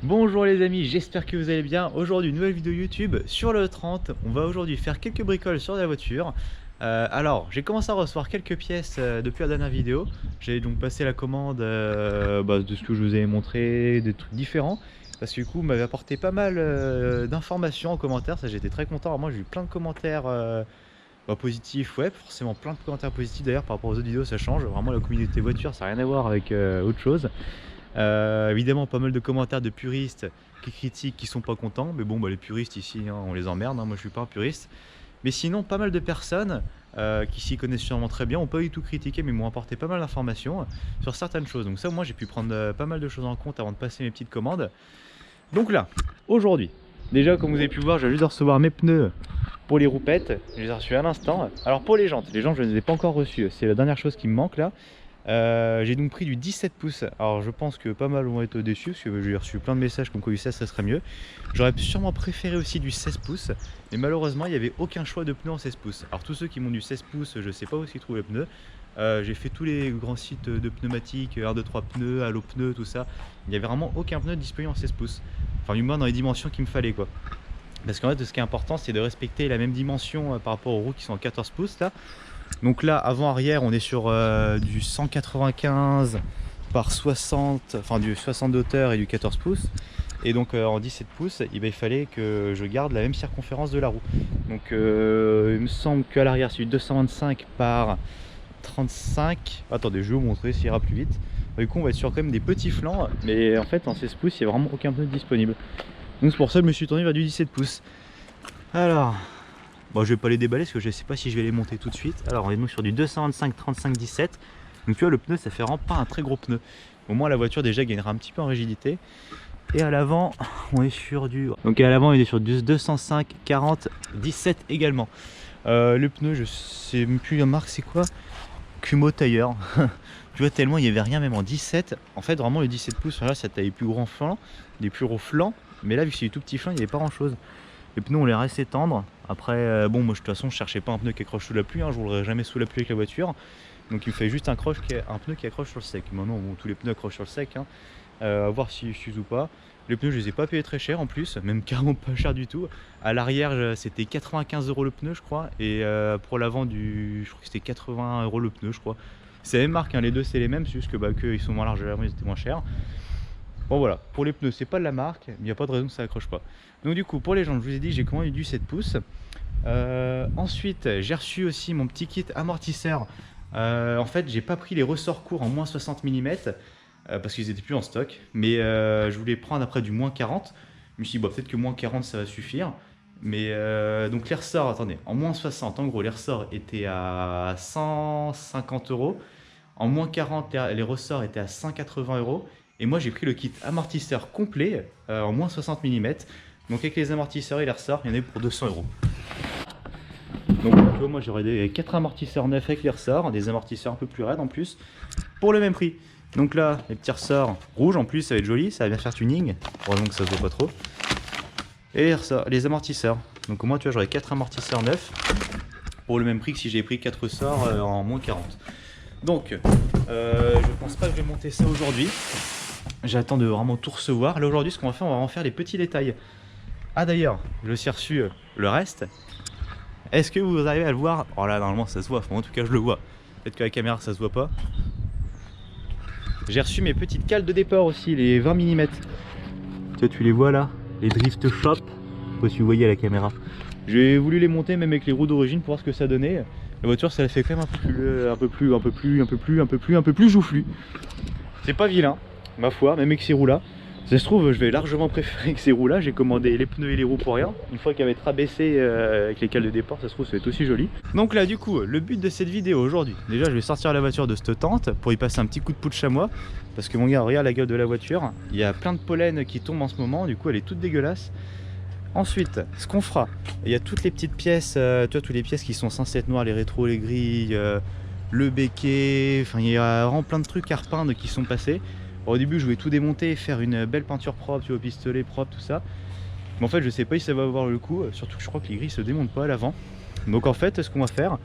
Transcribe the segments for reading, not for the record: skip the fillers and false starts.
Bonjour les amis, j'espère que vous allez bien. Aujourd'hui, une nouvelle vidéo YouTube sur le 30. On va aujourd'hui faire quelques bricoles sur la voiture. Alors, j'ai commencé à recevoir quelques pièces depuis la dernière vidéo. J'ai donc passé la commande de ce que je vous ai montré, des trucs différents. Parce que du coup, vous m'avez apporté pas mal d'informations en commentaire. Ça, j'étais très content. Alors, moi, j'ai eu plein de commentaires positifs. Ouais, forcément plein de commentaires positifs d'ailleurs par rapport aux autres vidéos. Ça change. Vraiment, la communauté voiture, ça n'a rien à voir avec autre chose. Évidemment pas mal de commentaires de puristes qui critiquent, qui sont pas contents, mais bon les puristes ici hein, on les emmerde, hein. Moi je suis pas un puriste, mais sinon pas mal de personnes qui s'y connaissent sûrement très bien ont pas du tout critiqué, mais m'ont apporté pas mal d'informations sur certaines choses. Donc ça moi j'ai pu prendre pas mal de choses en compte avant de passer mes petites commandes. Donc là aujourd'hui déjà, comme vous avez pu voir, j'ai juste de recevoir mes pneus pour les roupettes, je les ai reçus à l'instant. Alors pour les jantes je ne les ai pas encore reçues, c'est la dernière chose qui me manque là. J'ai donc pris du 17 pouces. Alors je pense que pas mal vont être déçus parce que j'ai reçu plein de messages comme quoi du 16 ça serait mieux. J'aurais sûrement préféré aussi du 16 pouces, mais malheureusement il n'y avait aucun choix de pneus en 16 pouces. Alors tous ceux qui m'ont du 16 pouces, je sais pas où ils trouvent les pneus. J'ai fait tous les grands sites de pneumatiques, 1, 2, 3 pneus, Allo pneus, tout ça. Il n'y avait vraiment aucun pneu disponible en 16 pouces. Enfin du moins dans les dimensions qu'il me fallait quoi. Parce qu'en fait ce qui est important c'est de respecter la même dimension par rapport aux roues qui sont en 14 pouces là. Donc là avant arrière on est sur du 195 par 60, enfin du 60 d'auteur et du 14 pouces. Et donc en 17 pouces il fallait que je garde la même circonférence de la roue. Donc il me semble qu'à l'arrière c'est du 225 par 35. Attendez, je vais vous montrer s'il ira plus vite. Du coup on va être sur quand même des petits flancs, mais en fait en 16 pouces il n'y a vraiment aucun pneu disponible. Donc c'est pour ça que je me suis tourné vers du 17 pouces. Alors bon, je vais pas les déballer parce que je sais pas si je vais les monter tout de suite. Alors on est donc sur du 225 35 17. Donc tu vois le pneu ça fait vraiment pas un très gros pneu. Au moins la voiture déjà gagnera un petit peu en rigidité. Et à l'avant on est sur du... Donc à l'avant il est sur du 205 40 17 également. Le pneu je sais même plus la marque c'est quoi. Kumho Tire. Tu vois tellement il y avait rien même en 17. En fait vraiment le 17 pouces là ça taille les plus grands flancs, des plus gros flancs. Mais là vu que c'est du tout petit flanc il n'y avait pas grand chose. Les pneus ont l'air assez tendres. Après, bon, moi de toute façon, je cherchais pas un pneu qui accroche sous la pluie. Hein, je roulerai jamais sous la pluie avec la voiture. Donc il me fallait juste un pneu qui accroche sur le sec. Maintenant, bon, tous les pneus accrochent sur le sec. Hein. À voir s'ils s'usent ou pas. Les pneus, je les ai pas payés très cher en plus, même carrément pas cher du tout. À l'arrière, c'était 95 € le pneu, je crois. Et pour l'avant, je crois que c'était 80 € le pneu, je crois. C'est la même marque, hein, les deux c'est les mêmes, c'est juste que ils sont moins larges, ils étaient moins chers. Bon voilà, pour les pneus c'est pas de la marque, mais il n'y a pas de raison que ça accroche pas. Donc du coup pour les jantes je vous ai dit j'ai commandé du 7 pouces. Ensuite j'ai reçu aussi mon petit kit amortisseur. En fait j'ai pas pris les ressorts courts en moins 60 mm parce qu'ils étaient plus en stock. Mais je voulais prendre après du moins 40. Je me suis dit peut-être que moins 40 ça va suffire. Mais donc les ressorts, attendez, en moins 60 en gros les ressorts étaient à 150 €. En moins 40 les ressorts étaient à 180 €. Et moi j'ai pris le kit amortisseur complet en moins 60 mm. Donc avec les amortisseurs et les ressorts, il y en a pour 200 €. Donc tu vois, moi j'aurais 4 amortisseurs neufs avec les ressorts, des amortisseurs un peu plus raides en plus, pour le même prix. Donc là, les petits ressorts rouges en plus, ça va être joli, ça va bien faire tuning. Heureusement que ça se voit pas trop. Et les ressorts, les amortisseurs. Donc au moins tu vois j'aurais 4 amortisseurs neufs pour le même prix que si j'avais pris 4 ressorts en moins 40. Donc je pense pas que je vais monter ça aujourd'hui. J'attends de vraiment tout recevoir. Là aujourd'hui ce qu'on va faire, on va en faire les petits détails. Ah d'ailleurs, j'ai aussi reçu le reste. Est-ce que vous arrivez à le voir? Oh là normalement ça se voit, enfin, en tout cas je le vois. Peut-être que la caméra ça se voit pas. J'ai reçu mes petites cales de départ aussi, les 20 mm. Tu les vois là, les Drift Shop. Je sais pas si vous voyez à la caméra. J'ai voulu les monter même avec les roues d'origine pour voir ce que ça donnait. La voiture ça la fait quand même un peu plus joufflu. C'est pas vilain. Ma foi, même avec ces roues là, ça se trouve je vais largement préférer que ces roues là. J'ai commandé les pneus et les roues pour rien. Une fois qu'elles vont être abaissées avec les cales de départ, ça se trouve ça va être aussi joli. Donc là du coup le but de cette vidéo aujourd'hui, déjà je vais sortir la voiture de cette tente pour y passer un petit coup de pouls de chamois. Parce que mon gars regarde la gueule de la voiture, il y a plein de pollen qui tombe en ce moment, du coup elle est toute dégueulasse. Ensuite, ce qu'on fera, il y a toutes les petites pièces, tu vois, toutes les pièces qui sont censées être noires, les rétros, les grilles, le béquet, enfin il y a vraiment plein de trucs à repeindre qui sont passés. Au début je voulais tout démonter et faire une belle peinture propre, tu vois, pistolet propre, tout ça. Mais en fait je sais pas si ça va avoir le coup, surtout que je crois que les grilles se démontent pas à l'avant. Donc en fait ce qu'on va faire,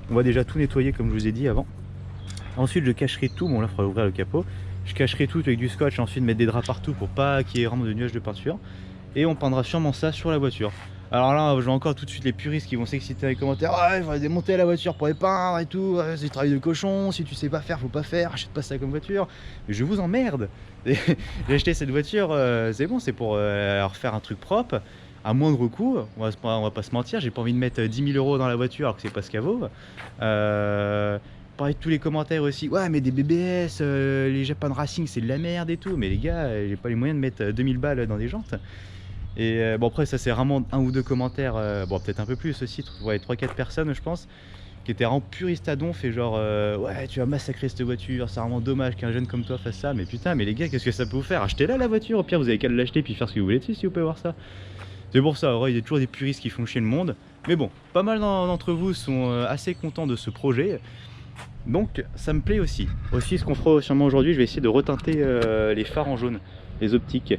on va déjà tout nettoyer comme je vous ai dit avant. Ensuite je cacherai tout, bon là il faudra ouvrir le capot. Je cacherai tout avec du scotch et ensuite mettre des draps partout pour pas qu'il y ait vraiment de nuages de peinture. Et on peindra sûrement ça sur la voiture. Alors là, je vois encore tout de suite les puristes qui vont s'exciter dans les commentaires. Ah, il va démonter la voiture pour les peindre et tout. C'est du travail de cochon. Si tu sais pas faire, faut pas faire. Achète pas ça comme voiture. Mais je vous emmerde. J'ai acheté cette voiture, c'est bon, c'est pour refaire un truc propre. À moindre coût, on va pas se mentir. J'ai pas envie de mettre 10 000 € dans la voiture alors que c'est pas ce qu'elle vaut. Pareil, tous les commentaires aussi. Ouais, mais des BBS, les Japan Racing, c'est de la merde et tout. Mais les gars, j'ai pas les moyens de mettre 2000 balles dans des jantes. Et bon, après ça c'est vraiment un ou deux commentaires, bon peut-être un peu plus aussi, ouais, 3-4 personnes je pense, qui étaient vraiment puristes à donf et genre ouais, tu vas massacrer cette voiture, c'est vraiment dommage qu'un jeune comme toi fasse ça. Mais putain, mais les gars, qu'est-ce que ça peut vous faire? Achetez-la la voiture, au pire vous avez qu'à l'acheter puis faire ce que vous voulez dessus si vous pouvez voir ça. C'est pour ça, il y a toujours des puristes qui font chier le monde. Mais bon, pas mal d'entre vous sont assez contents de ce projet. Donc ça me plaît aussi. Aussi, ce qu'on fera sûrement aujourd'hui, je vais essayer de reteinter les phares en jaune, les optiques.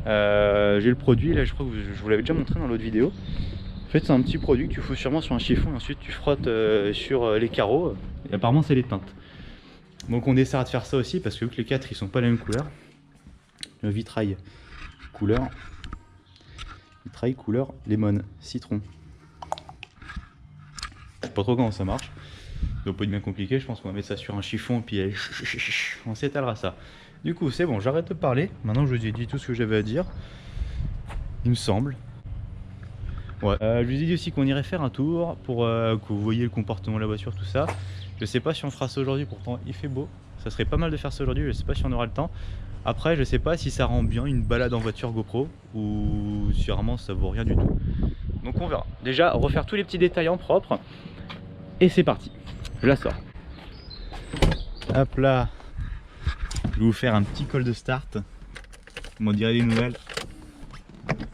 J'ai le produit, là je crois que je vous l'avais déjà montré dans l'autre vidéo. En fait c'est un petit produit que tu fous sûrement sur un chiffon et ensuite tu frottes sur les carreaux. Et apparemment c'est les teintes. Donc on essaiera de faire ça aussi parce que vu que les 4 ils sont pas la même couleur. Le vitrail couleur lemon, citron. Je sais pas trop comment ça marche. Ça doit pas être bien compliqué, je pense qu'on va mettre ça sur un chiffon et puis on s'étalera ça. Du coup c'est bon, j'arrête de parler, maintenant je vous ai dit tout ce que j'avais à dire, il me semble. Ouais. Je vous ai dit aussi qu'on irait faire un tour pour que vous voyez le comportement de la voiture, tout ça. Je sais pas si on fera ça aujourd'hui, pourtant il fait beau, ça serait pas mal de faire ça aujourd'hui, je sais pas si on aura le temps. Après je sais pas si ça rend bien une balade en voiture GoPro ou si vraiment ça vaut rien du tout. Donc on verra. Déjà refaire tous les petits détails en propre et c'est parti. Je la sors. Hop là. Je vais vous faire un petit call de start. Vous m'en direz des nouvelles.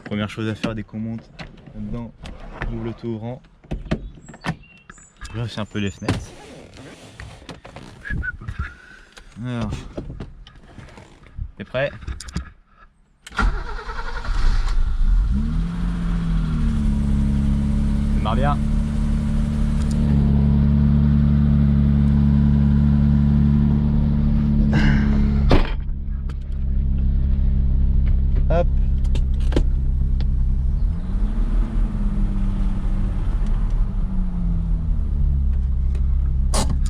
Première chose à faire dès qu'on monte là-dedans, j'ouvre l'auto-ouvrant. Je lâche un peu les fenêtres. Alors. T'es prêt? Démarre bien. Hop.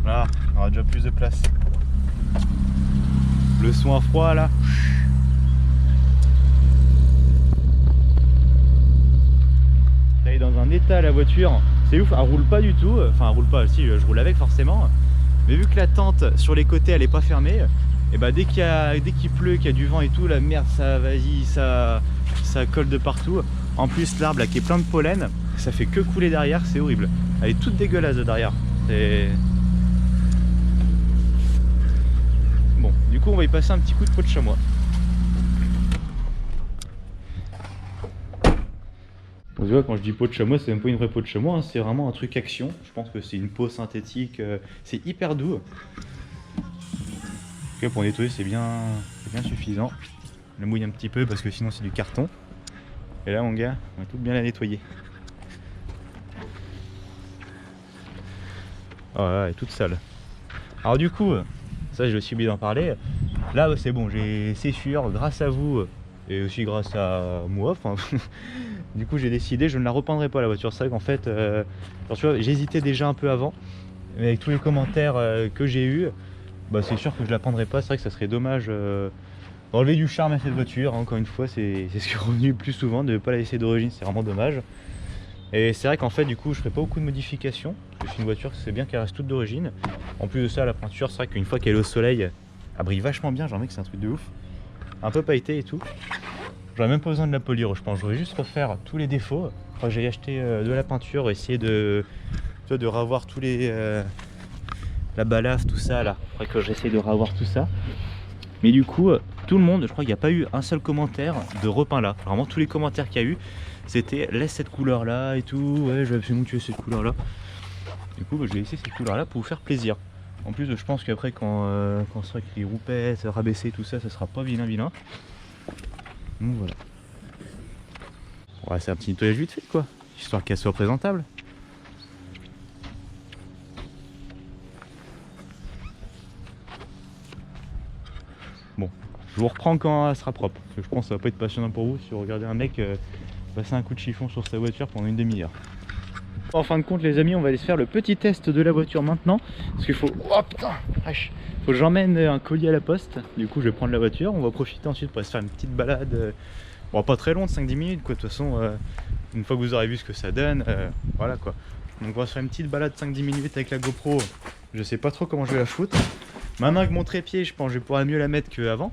Voilà, on aura déjà plus de place. Le son à froid là. Elle est dans un état la voiture, c'est ouf, elle roule pas du tout. Enfin elle roule pas, si je roule avec forcément. Mais vu que la tente sur les côtés elle est pas fermée, et bah dès qu'il pleut, qu'il y a du vent et tout, la merde ça vas-y, ça colle de partout. En plus l'arbre là qui est plein de pollen, ça fait que couler derrière, c'est horrible. Elle est toute dégueulasse de derrière. Bon, du coup on va y passer un petit coup de peau de chamois. Vous voyez, quand je dis peau de chamois, c'est même pas une vraie peau de chamois, hein, c'est vraiment un truc action. Je pense que c'est une peau synthétique, c'est hyper doux. Okay, pour nettoyer c'est bien suffisant. Je le mouille un petit peu parce que sinon c'est du carton. Et là mon gars, on va tout bien la nettoyer. Oh là, elle est toute sale. Alors du coup, ça j'ai aussi oublié d'en parler. Là c'est bon, c'est sûr, grâce à vous et aussi grâce à moi, enfin, du coup j'ai décidé, je ne la repeindrai pas la voiture. C'est vrai qu'en fait, j'hésitais déjà un peu avant, mais avec tous les commentaires que j'ai eu, bah, c'est sûr que je la peindrai pas. C'est vrai que ça serait dommage d'enlever du charme à cette voiture, hein. Encore une fois, c'est ce qui est revenu le plus souvent, de ne pas la laisser d'origine, c'est vraiment dommage. Et c'est vrai qu'en fait du coup je ferai pas beaucoup de modifications, parce que c'est une voiture, c'est bien qu'elle reste toute d'origine. En plus de ça, la peinture, c'est vrai qu'une fois qu'elle est au soleil, elle brille vachement bien, genre mec c'est un truc de ouf. Un peu pailleté et tout. J'aurais même pas besoin de la polir, je pense. J'aurais juste refaire tous les défauts. Quand j'ai acheté de la peinture, essayer de revoir tous les la balafre, tout ça là. Après que j'essaie de revoir tout ça. Mais du coup, tout le monde, je crois qu'il n'y a pas eu un seul commentaire de repeint là. Vraiment tous les commentaires qu'il y a eu, c'était laisse cette couleur là et tout. Ouais, je vais absolument tuer cette couleur là. Du coup, je vais laisser cette couleur là pour vous faire plaisir. En plus, je pense qu'après quand on sera avec les roupettes, rabaisser tout ça, ça sera pas vilain. Donc voilà. Ouais, c'est un petit nettoyage vite fait quoi, histoire qu'elle soit présentable. vous reprends quand elle sera propre. Parce que je pense que ça va pas être passionnant pour vous si vous regardez un mec passer un coup de chiffon sur sa voiture pendant une demi-heure. En fin de compte les amis, on va aller se faire le petit test de la voiture maintenant. Parce qu'il faut... Oh putain, vache. Faut que j'emmène un colis à la poste. Du coup je vais prendre la voiture. On va profiter ensuite pour aller se faire une petite balade. Bon, pas très long, de 5-10 minutes quoi. De toute façon, une fois que vous aurez vu ce que ça donne, voilà quoi. Donc on va se faire une petite balade 5-10 minutes avec la GoPro. Je sais pas trop comment je vais la foutre. Maintenant avec mon trépied, je pense que je pourrais mieux la mettre qu'avant.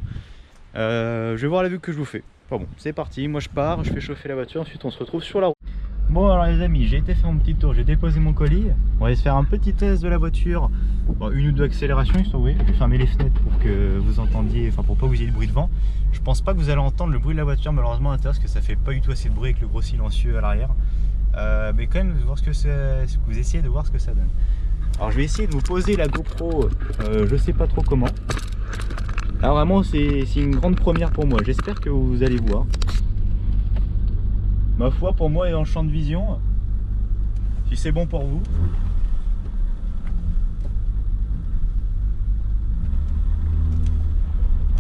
Je vais voir la vue que je vous fais. Enfin bon, c'est parti, moi je pars, je fais chauffer la voiture, ensuite on se retrouve sur la route. Bon alors les amis, j'ai été faire mon petit tour, j'ai déposé mon colis. On va aller se faire un petit test de la voiture. Bon, une ou deux accélérations, histoire, vous voyez, je vais fermer les fenêtres pour que vous entendiez, enfin pour pas que vous ayez de bruit de vent. Je pense pas que vous allez entendre le bruit de la voiture malheureusement à l'intérieur, parce que ça fait pas du tout assez de bruit avec le gros silencieux à l'arrière. Mais quand même, voir ce que vous essayez de voir ce que ça donne. Alors je vais essayer de vous poser la GoPro, je sais pas trop comment. Alors vraiment c'est une grande première pour moi, j'espère que vous allez voir. Ma foi pour moi est dans le champ de vision, si c'est bon pour vous.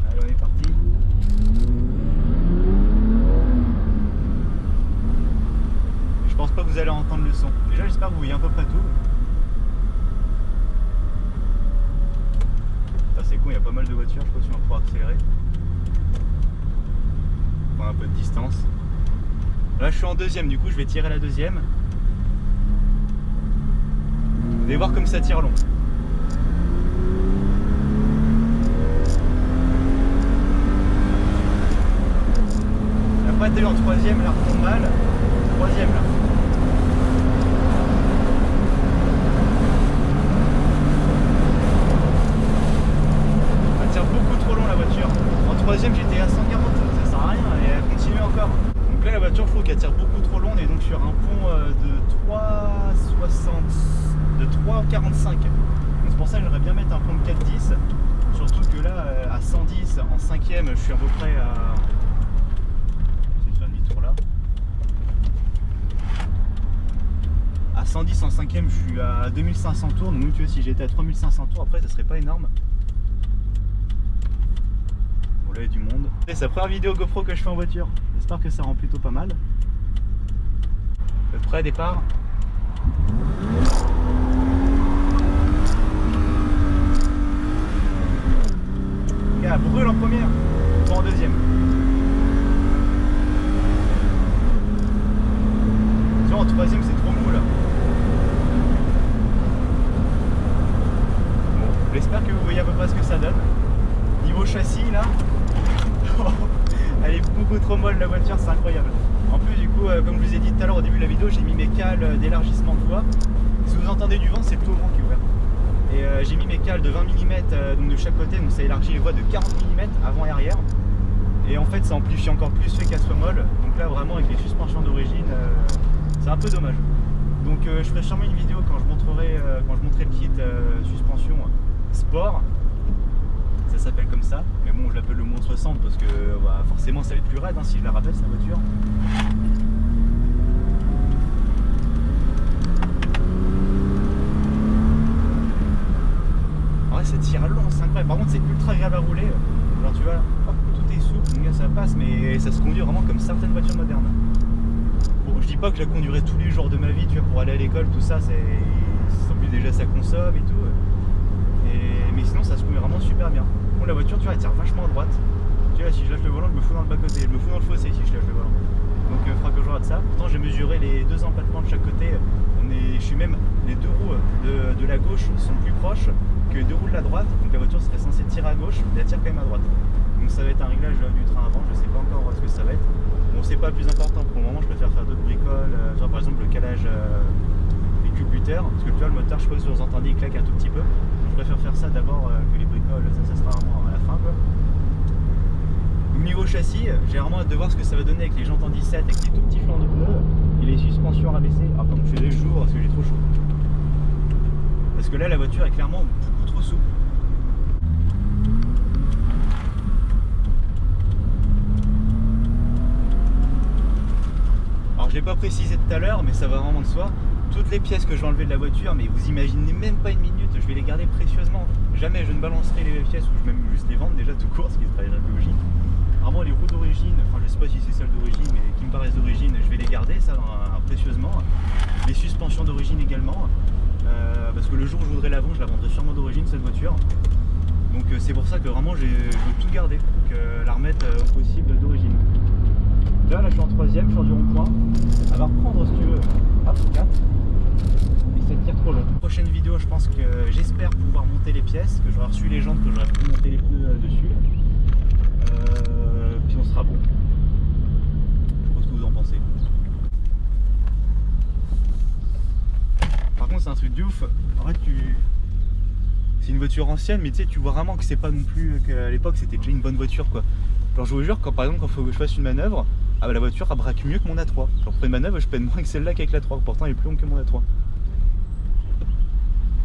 Allez on est parti. Je pense pas que vous allez entendre le son. Déjà j'espère que vous voyez à peu près tout. C'est con, il y a pas mal de voitures, je crois si on va pouvoir accélérer. Prendre un peu de distance. Là je suis en deuxième, du coup je vais tirer la deuxième. Vous allez voir comme ça tire long. Après t'as eu en troisième, elle retombe mal. Troisième là. Troisième j'étais à 140, ça sert à rien et elle continue encore. Donc là la voiture je trouve qu'elle tire beaucoup trop long, on est donc sur un pont de 3,60, de 3,45. Donc c'est pour ça que j'aimerais bien mettre un pont de 4,10. Surtout que là à 110 en cinquième je suis à peu près à... Je vais faire demi-tour là. À 110 en cinquième je suis à 2500 tours, donc tu vois si j'étais à 3500 tours après ça serait pas énorme. Là il y a du monde. C'est la première vidéo GoPro que je fais en voiture. J'espère que ça rend plutôt pas mal. Vous êtes prêts, départ? Gars, brûle en première, pas en deuxième. Tu vois, en troisième c'est trop mou là. Bon, j'espère que vous voyez à peu près ce que ça donne. Niveau châssis là, elle est beaucoup trop molle la voiture, c'est incroyable. En plus du coup, comme je vous ai dit tout à l'heure au début de la vidéo, j'ai mis mes cales d'élargissement de voie. Si vous entendez du vent, c'est plutôt le vent qui est ouvert. Et j'ai mis mes cales de 20 mm donc de chaque côté, donc ça élargit les voies de 40 mm avant et arrière. Et en fait ça amplifie encore plus le fait qu'elle soit molle. Donc là vraiment avec les suspensions d'origine, c'est un peu dommage. Donc je ferai sûrement une vidéo quand je montrerai le kit suspension sport. Ça s'appelle comme ça, mais bon je l'appelle le monstre centre parce que bah, forcément ça va être plus raide hein, si je la rabaisse la voiture. Ouais ça tire long, c'est incroyable, par contre c'est ultra agréable à rouler. Genre tu vois, hop, tout est souple, donc ça passe, mais ça se conduit vraiment comme certaines voitures modernes. Bon je dis pas que je la conduirai tous les jours de ma vie, tu vois, pour aller à l'école, tout ça, c'est en plus déjà ça consomme et tout. Mais sinon ça se conduit vraiment super bien. Bon la voiture tu vois elle tire vachement à droite. Tu vois si je lâche le volant je me fous dans le bas côté, je me fous dans le fossé si je lâche le volant. Donc il faudra que je regarde ça. Pourtant j'ai mesuré les deux empattements de chaque côté. Je suis même, les deux roues de la gauche sont plus proches que les deux roues de la droite. Donc la voiture serait censée tirer à gauche, mais elle tire quand même à droite. Donc ça va être un réglage du train avant, je sais pas encore ce que ça va être. Bon c'est pas le plus important pour le moment, je préfère faire d'autres bricoles, genre par exemple le calage véhicule-buteur, parce que tu vois le moteur je suppose que vous entendez il claque un tout petit peu. Je préfère faire ça d'abord que les bricoles, ça sera vraiment à la fin quoi. Niveau châssis, j'ai vraiment hâte de voir ce que ça va donner avec les jantes en 17, avec les tout petits flancs de pneus et les suspensions rabaissées. Ah comme je faisais jour parce que j'ai trop chaud. Parce que là la voiture est clairement beaucoup trop souple. Alors je l'ai pas précisé tout à l'heure mais ça va vraiment de soi. Toutes les pièces que je vais enlever de la voiture, mais vous imaginez même pas une minute, je vais les garder précieusement. jamais je ne balancerai les pièces ou même juste les vendre déjà tout court, ce qui serait logique. Vraiment les roues d'origine, enfin je sais pas si c'est celles d'origine mais qui me paraissent d'origine, je vais les garder ça précieusement. Les suspensions d'origine également, parce que le jour où je voudrais la vendre, je la vendrai sûrement d'origine cette voiture. Donc c'est pour ça que vraiment je veux tout garder, donc la remettre au possible d'origine. Là je suis en troisième, je suis du rond-point. Elle va reprendre si tu veux. Hop, 4. Et ça tire trop long. Prochaine vidéo, je pense que j'espère pouvoir monter les pièces, que j'aurai reçu les jantes, que j'aurai pu monter les pneus dessus. Puis on sera bon. Je sais pas ce que vous en pensez. Par contre c'est un truc de ouf. En fait c'est une voiture ancienne mais tu sais tu vois vraiment que c'est pas non plus qu'à l'époque c'était déjà une bonne voiture quoi. Genre je vous jure quand par exemple quand il faut que je fasse une manœuvre, ah bah la voiture elle braque mieux que mon A3. Genre pour une manœuvre je peine moins que celle-là qu'avec l'A3, pourtant elle est plus longue que mon A3.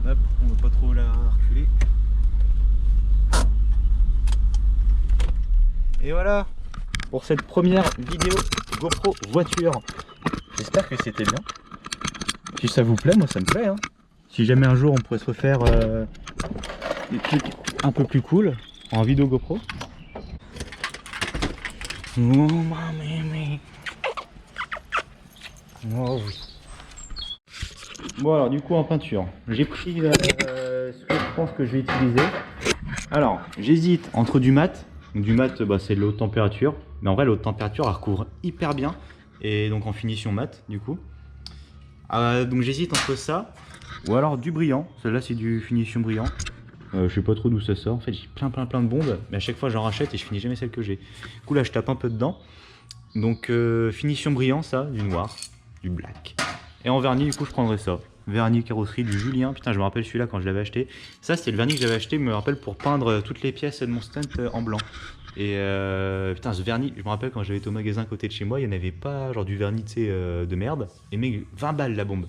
Hop, on va pas trop la reculer. Et voilà pour cette première vidéo GoPro voiture. J'espère que c'était bien. Si ça vous plaît, moi ça me plaît hein. Si jamais un jour on pourrait se refaire des trucs un peu plus cool en vidéo GoPro. Oh ma mémé. Oh oui. Bon alors du coup en peinture, j'ai pris ce que je pense que je vais utiliser. Alors j'hésite entre du mat. Donc, du mat bah, c'est de l'haute température. Mais en vrai la haute température elle recouvre hyper bien. Et donc en finition mat du coup. Donc j'hésite entre ça ou alors du brillant. Celle-là c'est du finition brillant. Je sais pas trop d'où ça sort. En fait j'ai plein de bombes, mais à chaque fois j'en rachète et je finis jamais celle que j'ai. Du coup là je tape un peu dedans. Donc finition brillant, ça, du noir, du black. Et en vernis du coup je prendrai ça. Vernis carrosserie du Julien. Putain je me rappelle celui-là quand je l'avais acheté. Ça c'était le vernis que j'avais acheté, me rappelle pour peindre toutes les pièces de mon stunt en blanc. Et putain ce vernis, je me rappelle quand j'avais été au magasin à côté de chez moi, il n'y en avait pas genre du vernis tu sais de merde. Et mais 20 balles la bombe.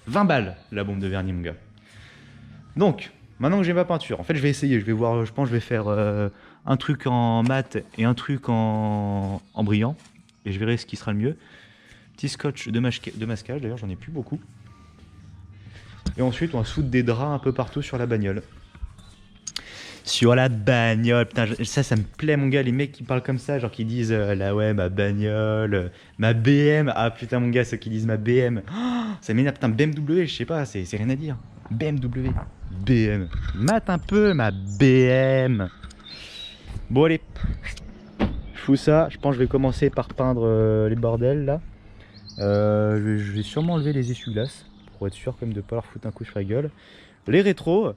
20 balles la bombe de vernis mon gars. Donc maintenant que j'ai ma peinture, en fait je vais essayer, je vais voir, je pense que je vais faire un truc en mat et un truc en brillant. Et je verrai ce qui sera le mieux. Petit scotch de masquage, d'ailleurs j'en ai plus beaucoup. Et ensuite on va foutre des draps un peu partout sur la bagnole. Sur la bagnole, putain, ça me plaît mon gars, les mecs qui parlent comme ça, genre qui disent là ouais ma bagnole, ma BM, ah putain mon gars ceux qui disent ma BM, oh, ça m'énerve, putain BMW, je sais pas, c'est rien à dire, BMW, BM, mate un peu ma BM. Bon allez, je fous ça, je pense que je vais commencer par peindre les bordels là, je vais sûrement enlever les essuie-glaces, pour être sûr comme de pas leur foutre un coup sur la gueule, les rétros.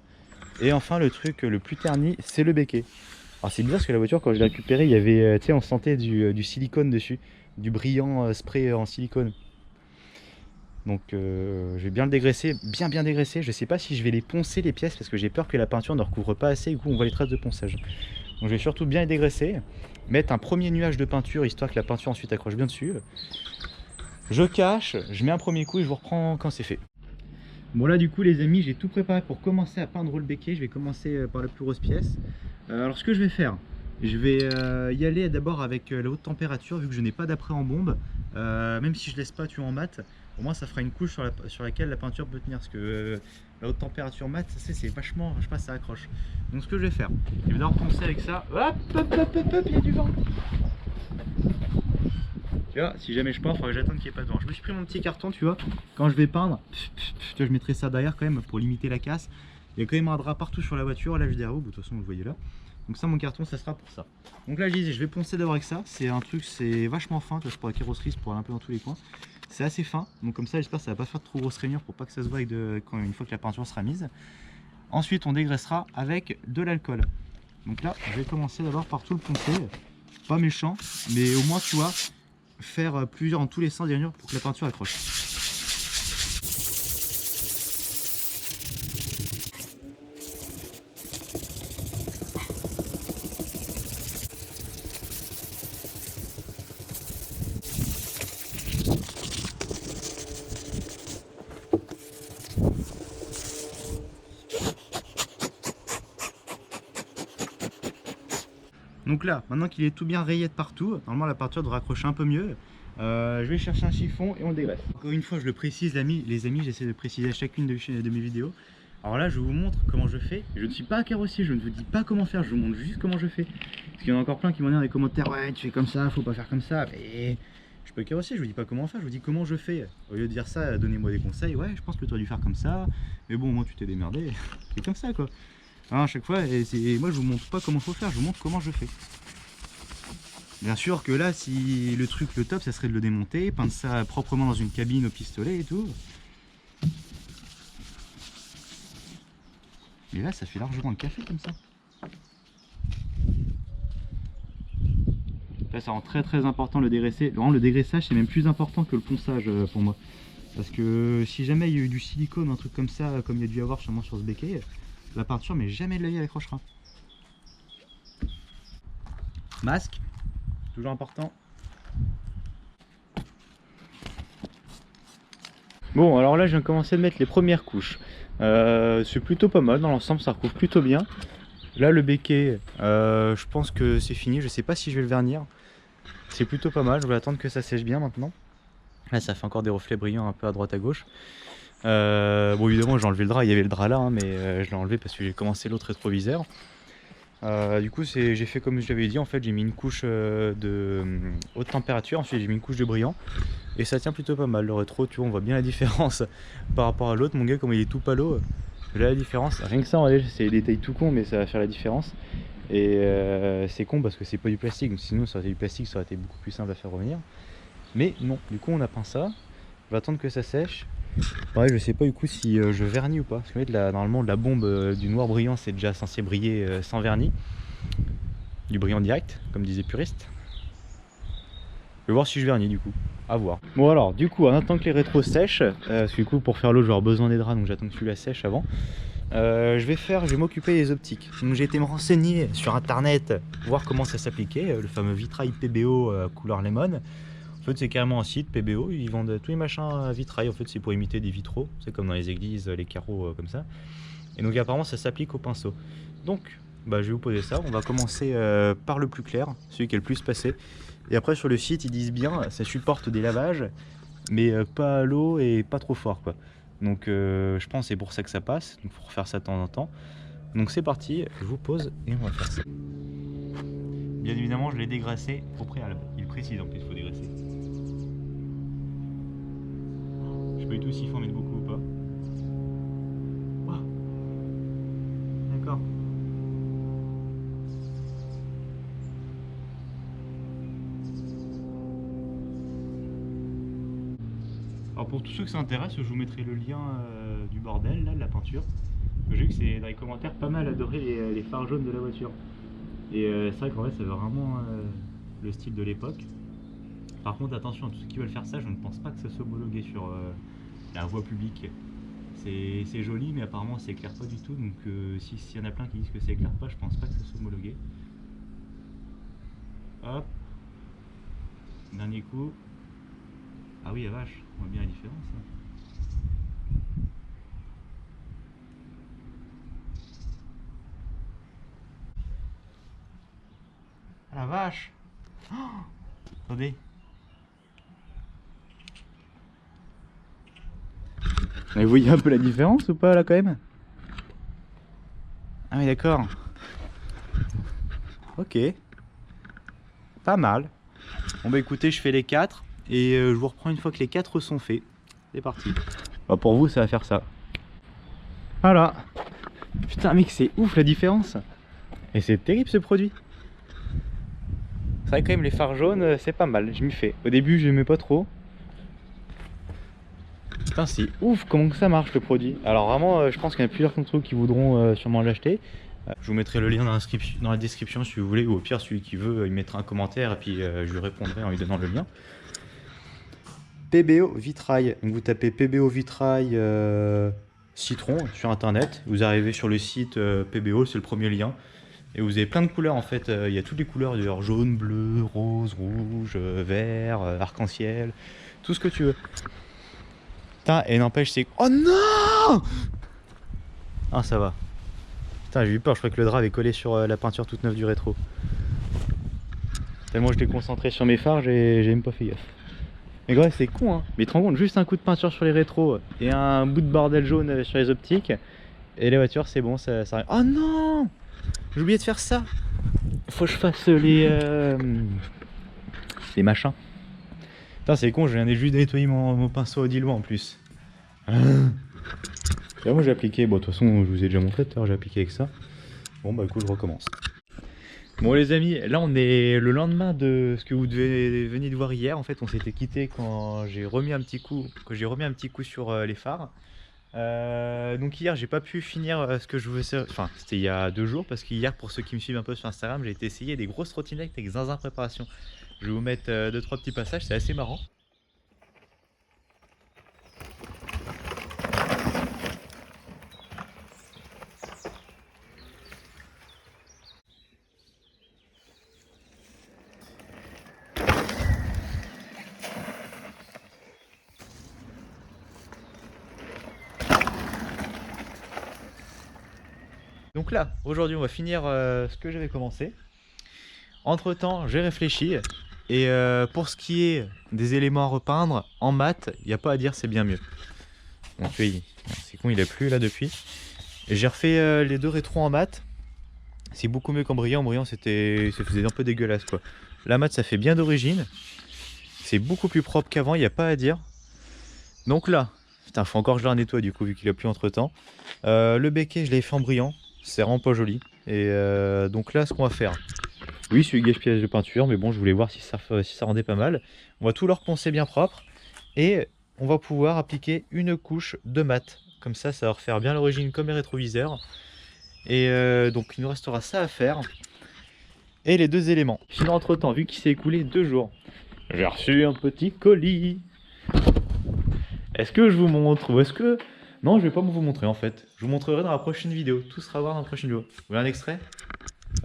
Et enfin le truc le plus terni c'est le béquet. Alors c'est bizarre parce que la voiture quand je l'ai récupérée il y avait, tu sais on sentait du silicone dessus. Du brillant spray en silicone. Donc je vais bien le dégraisser, bien dégraisser. Je sais pas si je vais les poncer les pièces parce que j'ai peur que la peinture ne recouvre pas assez et du coup on voit les traces de ponçage. Donc je vais surtout bien les dégraisser. Mettre un premier nuage de peinture histoire que la peinture ensuite accroche bien dessus. Je cache, je mets un premier coup et je vous reprends quand c'est fait. Bon là du coup les amis j'ai tout préparé pour commencer à peindre le béquet. Je vais commencer par la plus grosse pièce. Alors ce que je vais faire, je vais y aller d'abord avec la haute température vu que je n'ai pas d'après en bombe. Même si je laisse pas tuer en mat, au moins ça fera une couche sur laquelle la peinture peut tenir. Parce que la haute température mat c'est vachement, je sais pas, ça accroche. Donc ce que je vais faire, je vais d'abord poncer avec ça. Hop, il y a du vent. Tu vois, si jamais je pars, il faudrait que j'attende qu'il n'y ait pas de vent. Je me suis pris mon petit carton, tu vois, quand je vais peindre, je mettrai ça derrière quand même pour limiter la casse. Il y a quand même un drap partout sur la voiture, là je dis, oh, de toute façon vous le voyez là. Donc ça mon carton ça sera pour ça. Donc là je disais, je vais poncer d'abord avec ça, c'est un truc, c'est vachement fin, tu vois, pour la carrosserie, pour aller un peu dans tous les coins. C'est assez fin, donc comme ça j'espère que ça va pas faire de trop grosse rainure pour pas que ça se voie une fois que la peinture sera mise. Ensuite on dégraissera avec de l'alcool. Donc là je vais commencer d'abord par tout le poncer, pas méchant, mais au moins tu vois, faire plusieurs en tous les sens des rainures pour que la peinture accroche. Donc là, maintenant qu'il est tout bien rayé de partout, normalement la peinture devrait accrocher un peu mieux. Je vais chercher un chiffon et on le dégraisse. Encore une fois, je le précise, les amis, j'essaie de préciser à chacune de mes vidéos. Alors là je vous montre comment je fais. Je ne suis pas carrossier, je ne vous dis pas comment faire, je vous montre juste comment je fais. Parce qu'il y en a encore plein qui m'en disent dans les commentaires, ouais tu fais comme ça, faut pas faire comme ça. Mais je suis pas carrossier, je vous dis pas comment faire, je vous dis comment je fais. Au lieu de dire ça, donnez-moi des conseils, ouais je pense que tu aurais dû faire comme ça. Mais bon moi tu t'es démerdé, c'est comme ça quoi. Alors, à chaque fois, et moi je vous montre pas comment faut faire, je vous montre comment je fais. Bien sûr que là, si le truc, le top, ça serait de le démonter, peindre ça proprement dans une cabine au pistolet et tout. Mais là, ça fait largement le café comme ça. Là, ça rend très important le dégraisser. Vraiment, le dégraissage, c'est même plus important que le ponçage pour moi. Parce que si jamais il y a eu du silicone ou un truc comme ça, comme il y a dû y avoir sûrement sur ce béquet, la peinture, mais jamais de l'œil elle accrochera. Masque. Toujours important. Bon alors là je viens de commencer de mettre les premières couches. C'est plutôt pas mal, dans l'ensemble ça recouvre plutôt bien. Là le béquet, je pense que c'est fini, je sais pas si je vais le vernir. C'est plutôt pas mal, je vais attendre que ça sèche bien maintenant. Là ça fait encore des reflets brillants un peu à droite à gauche. Bon évidemment j'ai enlevé le drap, il y avait le drap là hein, mais je l'ai enlevé parce que j'ai commencé l'autre rétroviseur. Du coup j'ai fait comme je l'avais dit, en fait j'ai mis une couche de haute température, ensuite j'ai mis une couche de brillant et ça tient plutôt pas mal. Le rétro tu vois on voit bien la différence par rapport à l'autre, mon gars comme il est tout palo, là la différence, rien que ça en vrai c'est des détails tout con mais ça va faire la différence. Et c'est con parce que c'est pas du plastique, donc sinon ça aurait été du plastique ça aurait été beaucoup plus simple à faire revenir. Mais non, du coup on a peint ça, je vais attendre que ça sèche. Ouais, je sais pas du coup si je vernis ou pas, parce que normalement la bombe du noir brillant c'est déjà censé briller sans vernis, du brillant direct comme disait puriste. Je vais voir si je vernis du coup, à voir. Bon alors du coup en attendant que les rétros sèchent, parce que du coup pour faire l'eau j'aurai besoin des draps donc j'attends que celui-là sèche avant. Je vais m'occuper des optiques. Donc j'ai été me renseigner sur internet, voir comment ça s'appliquait, le fameux vitrail PBO couleur lemon. En fait c'est carrément un site PBO, ils vendent tous les machins vitrail, en fait c'est pour imiter des vitraux, c'est comme dans les églises, les carreaux comme ça. Et donc apparemment ça s'applique au pinceau. Donc bah, je vais vous poser ça, on va commencer par le plus clair, celui qui est le plus passé. Et après sur le site ils disent bien, ça supporte des lavages, mais pas à l'eau et pas trop fort quoi. Donc je pense que c'est pour ça que ça passe, donc il faut refaire ça de temps en temps. Donc c'est parti, je vous pose et on va faire ça. Bien évidemment je l'ai dégraissé au préalable, il précise en plus qu'il faut dégraisser. Je sais pas du tout s'il faut en mettre beaucoup ou pas. Wow. D'accord. Alors pour tous ceux que ça intéresse, je vous mettrai le lien du bordel, là, de la peinture. J'ai vu que c'est dans les commentaires pas mal adoré les phares jaunes de la voiture. Et c'est vrai qu'en vrai c'est vraiment le style de l'époque. Par contre attention, tous ceux qui veulent faire ça, je ne pense pas que ça soit homologué sur la voie publique. C'est joli mais apparemment ça éclaire pas du tout, donc s'il y en a plein qui disent que ça éclaire pas, je pense pas que ça soit homologué. Hop, dernier coup. Ah oui la vache, on voit bien la différence hein. Ah la vache oh, attendez. Mais vous voyez un peu la différence ou pas là quand même? Ah oui d'accord. Ok. Pas mal. Bon bah écoutez je fais les 4 et je vous reprends une fois que les 4 sont faits. C'est parti. Bah, pour vous ça va faire ça. Voilà. Putain mec c'est ouf la différence. Et c'est terrible ce produit. C'est vrai quand même les phares jaunes c'est pas mal, je m'y fais. Au début j'aimais pas trop. Putain c'est ouf comment ça marche le produit. Alors vraiment je pense qu'il y en a plusieurs d'entre vous qui voudront sûrement l'acheter. Je vous mettrai le lien dans la description si vous voulez, ou au pire celui qui veut il mettra un commentaire et puis je lui répondrai en lui donnant le lien. PBO vitrail, donc vous tapez PBO vitrail citron sur internet, vous arrivez sur le site PBO, c'est le premier lien. Et vous avez plein de couleurs en fait, il y a toutes les couleurs d'ailleurs, jaune, bleu, rose, rouge, vert, arc-en-ciel, tout ce que tu veux. Putain, et n'empêche c'est... Oh non! Ah ça va. Putain j'ai eu peur, je croyais que le drap avait collé sur la peinture toute neuve du rétro. Tellement je l'ai concentré sur mes phares, j'ai même pas fait gaffe. Mais ouais c'est con hein, mais tu te rends compte, juste un coup de peinture sur les rétros et un bout de bordel jaune sur les optiques. Et les voitures, c'est bon, ça arrive. Oh non! J'ai oublié de faire ça. Faut que je fasse les machins. Putain, c'est con, je viens juste de nettoyer mon pinceau au diluant en plus. Ah. Et moi j'ai appliqué, bon de toute façon je vous ai déjà montré tout à l'heure, j'ai appliqué avec ça. Bon bah du coup je recommence. Bon les amis, là on est le lendemain de ce que vous devez venir de voir hier. En fait on s'était quitté quand j'ai remis un petit coup, sur les phares. Donc hier j'ai pas pu finir ce que je voulais faire, enfin c'était il y a 2 jours, parce qu'hier pour ceux qui me suivent un peu sur Instagram, j'ai été essayer des grosses trottinettes avec zinzin préparation. Je vais vous mettre 2-3 petits passages, c'est assez marrant. Donc là, aujourd'hui, on va finir ce que j'avais commencé. Entre temps, j'ai réfléchi. Et pour ce qui est des éléments à repeindre, en mat, il n'y a pas à dire, c'est bien mieux. Donc oui, c'est con, il a plu là depuis. Et j'ai refait les 2 rétros en mat. C'est beaucoup mieux qu'en brillant. En brillant, ça faisait un peu dégueulasse quoi. La mat, ça fait bien d'origine. C'est beaucoup plus propre qu'avant, il n'y a pas à dire. Donc là, putain, faut encore que je le nettoie du coup, vu qu'il a plu entre temps. Le becquet, je l'ai fait en brillant. C'est vraiment pas joli. Et donc là, ce qu'on va faire, oui, c'est du gaspillage de peinture, mais bon, je voulais voir si ça rendait pas mal. On va tout leur poncer bien propre et on va pouvoir appliquer une couche de mat. Comme ça va refaire bien l'origine comme les rétroviseurs. Et donc, il nous restera ça à faire. Et les 2 éléments. Sinon, entre temps, vu qu'il s'est écoulé 2 jours, j'ai reçu un petit colis. Est-ce que je vous montre ou est-ce que... Non, je vais pas vous montrer en fait. Je vous montrerai dans la prochaine vidéo. Tout sera à voir dans la prochaine vidéo. Vous voulez un extrait?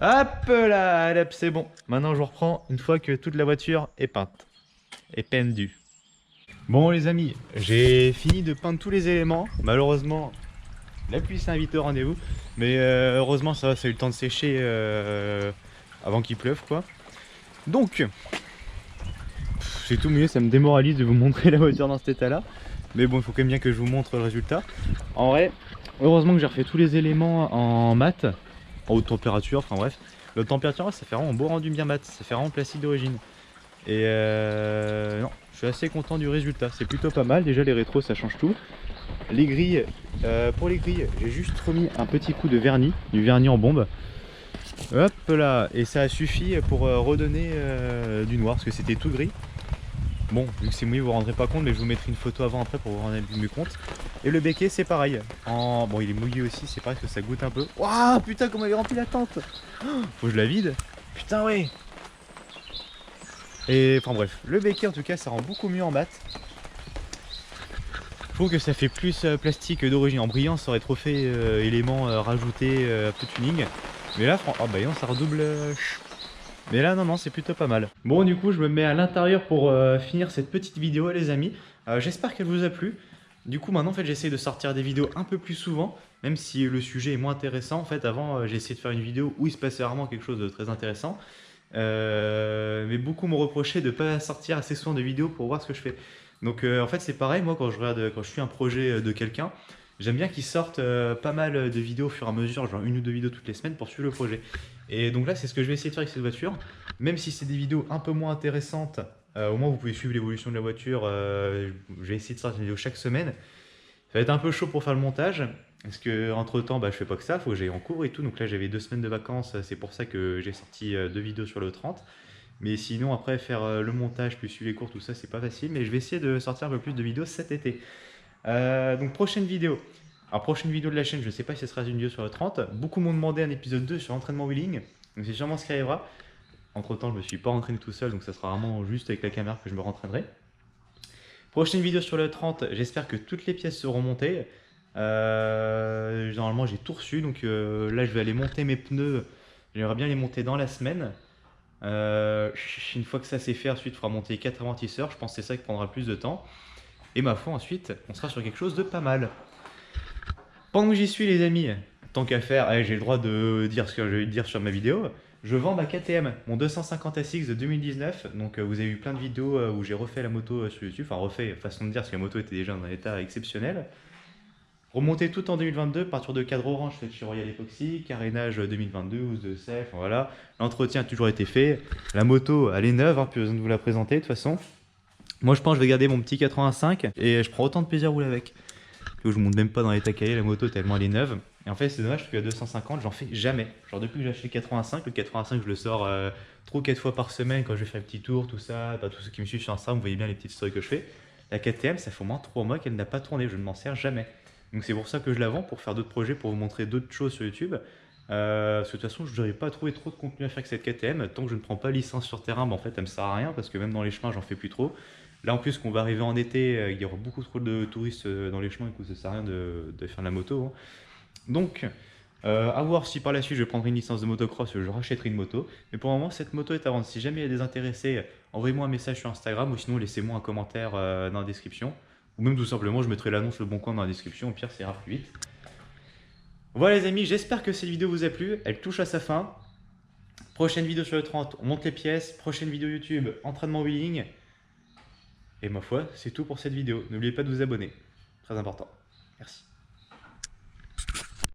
Hop là, allez, c'est bon. Maintenant, je reprends une fois que toute la voiture est peinte. Et pendue. Bon les amis, j'ai fini de peindre tous les éléments. Malheureusement, la pluie s'est invitée au rendez-vous. Mais heureusement, ça a eu le temps de sécher avant qu'il pleuve quoi. Donc, c'est tout mieux, ça me démoralise de vous montrer la voiture dans cet état-là. Mais bon, il faut quand même bien que je vous montre le résultat. En vrai, heureusement que j'ai refait tous les éléments en mat, en haute température, enfin bref. La haute température, ça fait vraiment un beau rendu bien mat, ça fait vraiment plastique d'origine. Et non, je suis assez content du résultat, c'est plutôt pas mal. Déjà les rétros, ça change tout. Les grilles, pour les grilles, j'ai juste remis un petit coup de vernis, du vernis en bombe. Hop là, et ça a suffi pour redonner du noir, parce que c'était tout gris. Bon, vu que c'est mouillé, vous vous rendrez pas compte, mais je vous mettrai une photo avant après pour vous rendre mieux compte. Et le becquet, c'est pareil. Bon, il est mouillé aussi, c'est pareil que ça goûte un peu. Waouh, putain, comment il est rempli la tente. Faut que je la vide. Putain, ouais. Et enfin bref, le becquet en tout cas, ça rend beaucoup mieux en mat. Je trouve que ça fait plus plastique d'origine. En brillant, ça aurait trop fait éléments rajoutés, un peu tuning. Mais là, oh bah non, ça redouble. Mais là non c'est plutôt pas mal. Bon du coup je me mets à l'intérieur pour finir cette petite vidéo les amis. J'espère qu'elle vous a plu. Du coup maintenant en fait j'essaie de sortir des vidéos un peu plus souvent. Même si le sujet est moins intéressant. En fait avant j'ai essayé de faire une vidéo où il se passait vraiment quelque chose de très intéressant. Mais beaucoup m'ont reproché de ne pas sortir assez souvent de vidéos pour voir ce que je fais. Donc en fait c'est pareil, moi quand je suis un projet de quelqu'un, j'aime bien qu'ils sortent pas mal de vidéos au fur et à mesure, genre 1 ou 2 vidéos toutes les semaines pour suivre le projet. Et donc là c'est ce que je vais essayer de faire avec cette voiture. Même si c'est des vidéos un peu moins intéressantes, au moins vous pouvez suivre l'évolution de la voiture. Je vais essayer de sortir une vidéo chaque semaine. Ça va être un peu chaud pour faire le montage, parce que entre temps je fais pas que ça, il faut que j'aille en cours et tout. Donc là j'avais 2 semaines de vacances, c'est pour ça que j'ai sorti 2 vidéos sur le 30. Mais sinon après faire le montage puis suivre les cours, tout ça c'est pas facile. Mais je vais essayer de sortir un peu plus de vidéos cet été. Donc prochaine vidéo. Alors prochaine vidéo de la chaîne, je ne sais pas si ce sera une vidéo sur le 30. Beaucoup m'ont demandé un épisode 2 sur l'entraînement wheeling. Donc c'est sûrement ce qui arrivera. Entre temps je me suis pas entraîné tout seul, donc ça sera vraiment juste avec la caméra que je me rentraînerai. Prochaine vidéo sur le 30, j'espère que toutes les pièces seront montées. Normalement j'ai tout reçu, donc là je vais aller monter mes pneus. J'aimerais bien les monter dans la semaine. Une fois que ça c'est fait, ensuite il faudra monter les 4 amortisseurs. Je pense que c'est ça qui prendra le plus de temps. Et ma foi ensuite on sera sur quelque chose de pas mal. Pendant que j'y suis les amis, tant qu'à faire, j'ai le droit de dire ce que je vais dire sur ma vidéo. Je vends ma KTM, mon 250 SX de 2019. Donc vous avez eu plein de vidéos où j'ai refait la moto sur YouTube. Enfin refait, façon de dire, parce que la moto était déjà dans un état exceptionnel. Remonter tout en 2022, partir de cadre orange fait chez Royal Epoxy, carénage 2022, housse de self, voilà. L'entretien a toujours été fait. La moto, elle est neuve, hein, plus besoin de vous la présenter de toute façon. Moi je pense que je vais garder mon petit 85 et je prends autant de plaisir à rouler avec. Je vous monte même pas dans l'état caillé la moto tellement elle est neuve. Et en fait c'est dommage parce qu'à 250 j'en fais jamais. Genre depuis que j'ai acheté le 85, je le sors 3 ou 4 fois par semaine quand je vais faire un petit tour, tout ça. Bah, tous ceux qui me suivent sur Instagram, vous voyez bien les petites stories que je fais. La KTM ça fait au moins 3 mois qu'elle n'a pas tourné, je ne m'en sers jamais. Donc c'est pour ça que je la vends, pour faire d'autres projets, pour vous montrer d'autres choses sur YouTube. Parce que de toute façon, je n'aurais pas trouvé trop de contenu à faire avec cette KTM. Tant que je ne prends pas licence sur terrain, bah, en fait, elle me sert à rien parce que même dans les chemins, j'en fais plus trop. Là, en plus, qu'on va arriver en été, il y aura beaucoup trop de touristes dans les chemins, et que ça sert à rien de faire de la moto, hein. Donc, à voir si par la suite je prendrai une licence de motocross, je rachèterai une moto. Mais pour le moment, cette moto est à vendre. Si jamais il y a des intéressés, envoyez-moi un message sur Instagram ou sinon laissez-moi un commentaire dans la description. Ou même tout simplement, je mettrai l'annonce Le Bon Coin dans la description. Au pire, ça ira plus vite. Voilà les amis, j'espère que cette vidéo vous a plu. Elle touche à sa fin. Prochaine vidéo sur le 30, on monte les pièces. Prochaine vidéo YouTube, entraînement wheeling. Et ma foi, c'est tout pour cette vidéo. N'oubliez pas de vous abonner. Très important.